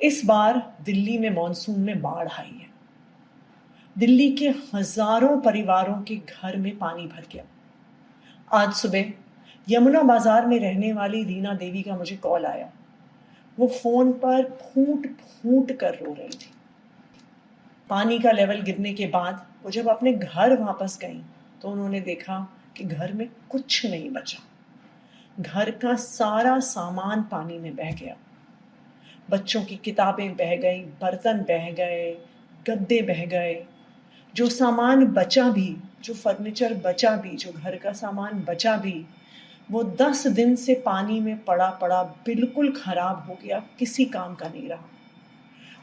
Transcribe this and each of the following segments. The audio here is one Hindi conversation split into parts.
इस बार दिल्ली में मॉनसून में बाढ़ आई है। दिल्ली के हजारों परिवारों के घर में पानी भर गया। आज सुबह यमुना बाजार में रहने वाली रीना देवी का मुझे कॉल आया। वो फोन पर फूट फूट कर रो रही थी। पानी का लेवल गिरने के बाद वो जब अपने घर वापस गई तो उन्होंने देखा कि घर में कुछ नहीं बचा। घर का सारा सामान पानी में बह गया। बच्चों की किताबें बह गई, बर्तन बह गए, गद्दे बह गए। जो सामान बचा भी, जो फर्नीचर बचा भी, जो घर का सामान बचा भी, वो 10 दिन से पानी में पड़ा पड़ा बिल्कुल खराब हो गया, किसी काम का नहीं रहा।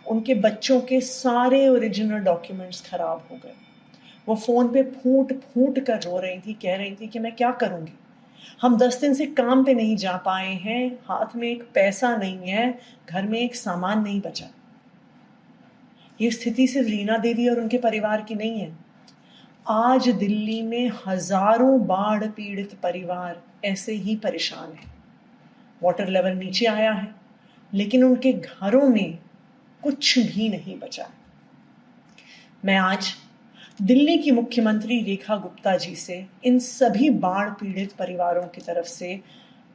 उनके बच्चों के सारे ओरिजिनल डॉक्यूमेंट्स खराब हो गए। वो फोन पे फूट फूट कर रो रही थी, कह रही थी कि मैं क्या करूंगी, हम 10 दिन से काम पे नहीं जा पाए हैं, हाथ में एक पैसा नहीं है, घर में एक सामान नहीं बचा। ये स्थिति सिर्फ रीना देवी और उनके परिवार की नहीं है। आज दिल्ली में हजारों बाढ़ पीड़ित परिवार ऐसे ही परेशान हैं। वाटर लेवल नीचे आया है, लेकिन उनके घरों में कुछ भी नहीं बचा। मैं आज दिल्ली की मुख्यमंत्री रेखा गुप्ता जी से इन सभी बाढ़ पीड़ित परिवारों की तरफ से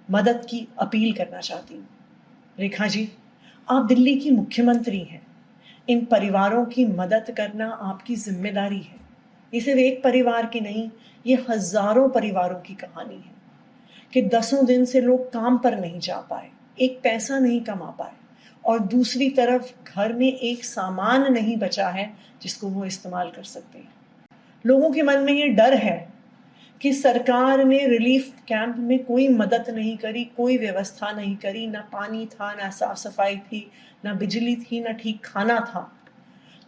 मदद की अपील करना चाहती हूँ। रेखा जी, आप दिल्ली की मुख्यमंत्री हैं। इन परिवारों की मदद करना आपकी जिम्मेदारी है। ये सिर्फ एक परिवार की नहीं, ये हजारों परिवारों की कहानी है कि 10 दिन से लोग काम पर नहीं जा पाए, एक पैसा नहीं कमा पाए, और दूसरी तरफ घर में एक सामान नहीं बचा है जिसको वो इस्तेमाल कर सकते हैं। लोगों के मन में ये डर है कि सरकार ने रिलीफ कैंप में कोई मदद नहीं करी, कोई व्यवस्था नहीं करी, ना पानी था, ना साफ सफाई थी, ना बिजली थी, ना ठीक खाना था।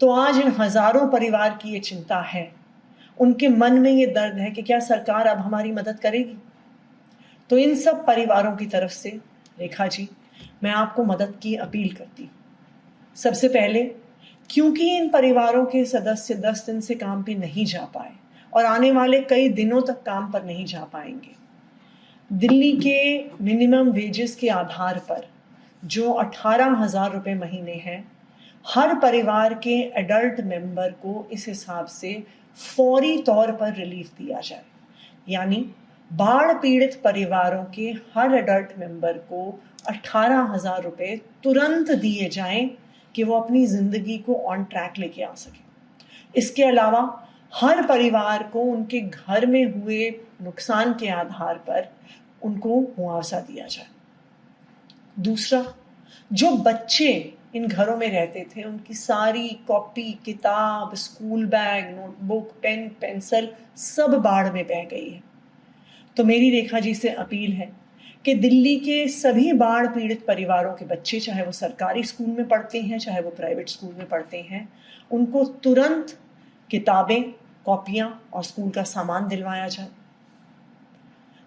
तो आज इन हजारों परिवार की ये चिंता है, उनके मन में ये दर्द है कि क्या सरकार अब हमारी मदद करेगी। तो इन सब परिवारों की तरफ से रेखा जी, मैं आपको मदद की अपील करती हूँ। सबसे पहले, क्योंकि इन परिवारों के सदस्य 10 दिन से काम पे नहीं जा पाए और आने वाले कई दिनों तक काम पर नहीं जा पाएंगे, दिल्ली के मिनिमम वेजेस के आधार पर जो 18,000 रुपए महीने हैं, हर परिवार के एडल्ट मेंबर को इस हिसाब से फौरी तौर पर रिलीफ दिया जाए। यानी बाढ़ पीड़ित परिवारों के हर एडल्ट मेंबर को 18,000 रुपए तुरंत दिए जाएं कि वो अपनी जिंदगी को ऑन ट्रैक लेके आ सके। इसके अलावा हर परिवार को उनके घर में हुए नुकसान के आधार पर उनको मुआवजा दिया जाए। दूसरा, जो बच्चे इन घरों में रहते थे, उनकी सारी कॉपी, किताब, school bag, notebook, pen, pencil सब बाढ़ में बह गई है। तो मेरी रेखा जी से अपील है कि दिल्ली के सभी बाढ़ पीड़ित परिवारों के बच्चे, चाहे वो सरकारी स्कूल में पढ़ते हैं, चाहे वो प्राइवेट स्कूल में पढ़ते हैं, उनको तुरंत किताबें, कॉपियां और स्कूल का सामान दिलवाया जाए।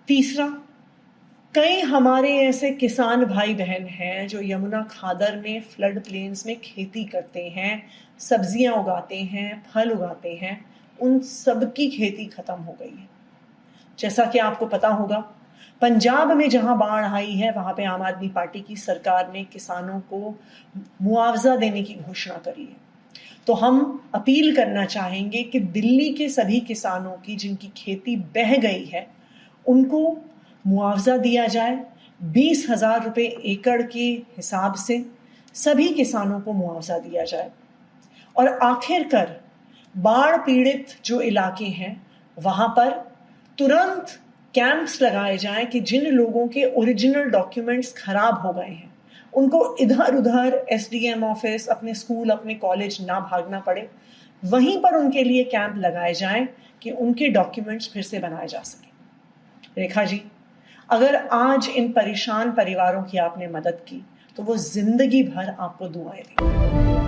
तीसरा, कई हमारे ऐसे किसान भाई बहन हैं जो यमुना खादर में फ्लड प्लेन्स में खेती करते हैं, सब्जियां उगाते हैं, फल उगाते हैं, उन सबकी खेती खत्म हो गई है। जैसा कि आपको पता होगा, पंजाब में जहां बाढ़ आई है, वहां पे आम आदमी पार्टी की सरकार ने किसानों को मुआवजा देने की घोषणा करी है। तो हम अपील करना चाहेंगे कि दिल्ली के सभी किसानों की जिनकी खेती बह गई है, उनको मुआवजा दिया जाए। 20,000 रुपए एकड़ के हिसाब से सभी किसानों को मुआवजा दिया जाए। और आखिरकार बाढ़ पीड़ित जो इलाके हैं, वहां पर तुरंत कैंप्स लगाए जाएं कि जिन लोगों के ओरिजिनल डॉक्यूमेंट्स खराब हो गए हैं, उनको इधर उधर एसडीएम ऑफिस, अपने स्कूल, अपने कॉलेज ना भागना पड़े। वहीं पर उनके लिए कैंप लगाए जाएं कि उनके डॉक्यूमेंट्स फिर से बनाए जा सके। रेखा जी, अगर आज इन परेशान परिवारों की आपने मदद की तो वो जिंदगी भर आपको दुआएं देंगे।